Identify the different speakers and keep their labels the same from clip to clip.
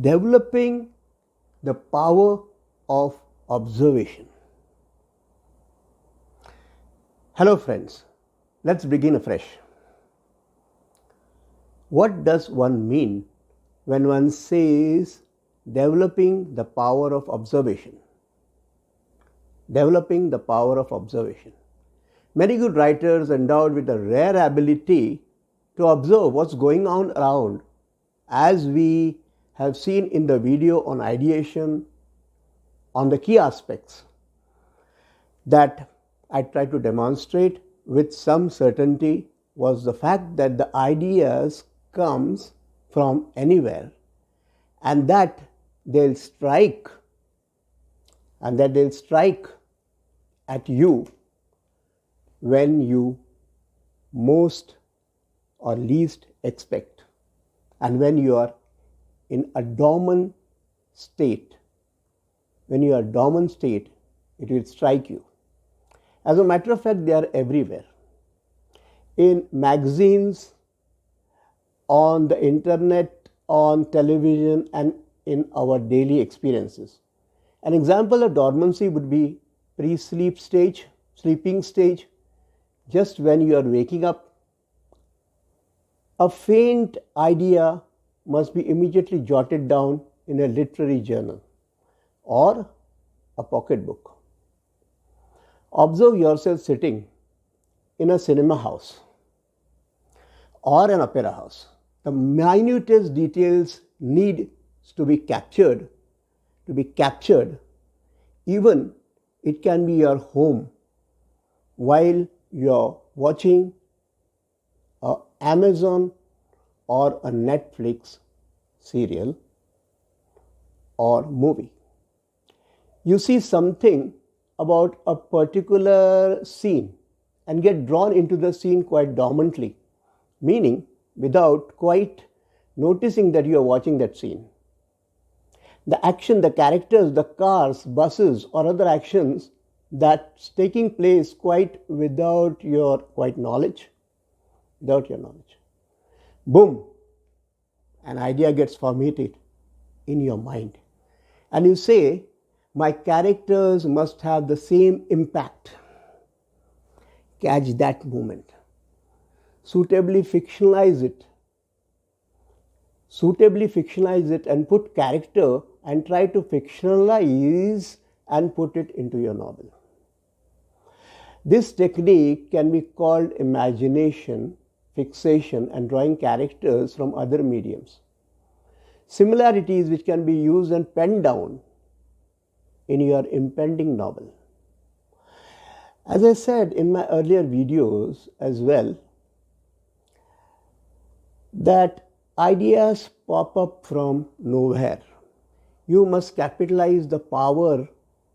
Speaker 1: developing the power of observation. Hello friends, let's begin afresh. What does one mean when one says developing the power of observation? Developing the power of observation. Many good writers endowed with a rare ability to observe what's going on around, as we have seen in the video on ideation, on the key aspects that I tried to demonstrate with some certainty was the fact that the ideas comes from anywhere and that they'll strike at you when you most or least expect, and when you are in a dormant state. When you are dormant state, it will strike you. As a matter of fact, they are everywhere. In magazines, on the internet, on television, and in our daily experiences. An example of dormancy would be pre-sleep stage, sleeping stage. Just when you are waking up, a faint idea must be immediately jotted down in a literary journal or a pocketbook. Observe yourself sitting in a cinema house or an opera house. The minutest details need to be captured. Even it can be your home while you're watching a Amazon or a Netflix serial or movie. You see something about a particular scene and get drawn into the scene quite dormantly, meaning without quite noticing that you are watching that scene. The action, the characters, the cars, buses, or other actions that's taking place quite without your knowledge. Boom, an idea gets formatted in your mind. And you say, my characters must have the same impact. Catch that moment. Suitably fictionalize it and put character and try to fictionalize and put it into your novel. This technique can be called imagination, fixation, and drawing characters from other mediums. Similarities which can be used and penned down in your impending novel. As I said in my earlier videos as well, that ideas pop up from nowhere. You must capitalize the power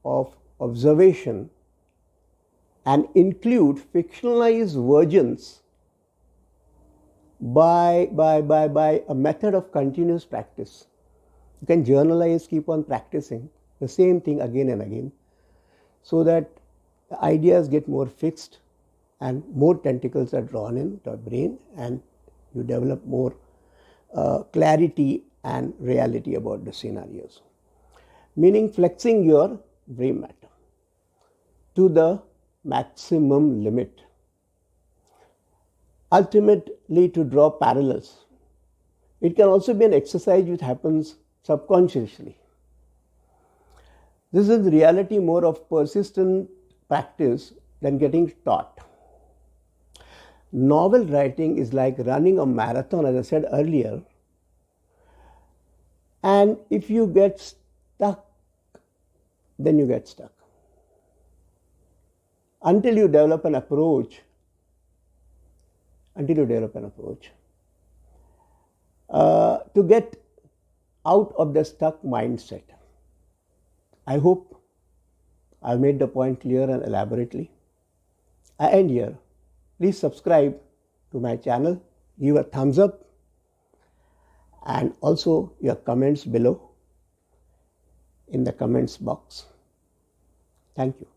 Speaker 1: of observation and include fictionalized versions by a method of continuous practice. You can journalize, keep on practicing the same thing again and again, so that the ideas get more fixed and more tentacles are drawn in the brain, and you develop more clarity and reality about the scenarios. Meaning flexing your brain matter to the maximum limit. Ultimately, to draw parallels. It can also be an exercise which happens subconsciously. This is reality more of persistent practice than getting taught. Novel writing is like running a marathon, as I said earlier. And if you get stuck, then you get stuck. Until you develop an approach to get out of the stuck mindset. I hope I've made the point clear and elaborately. I end here. Please subscribe to my channel, give a thumbs up, and also your comments below in the comments box. Thank you.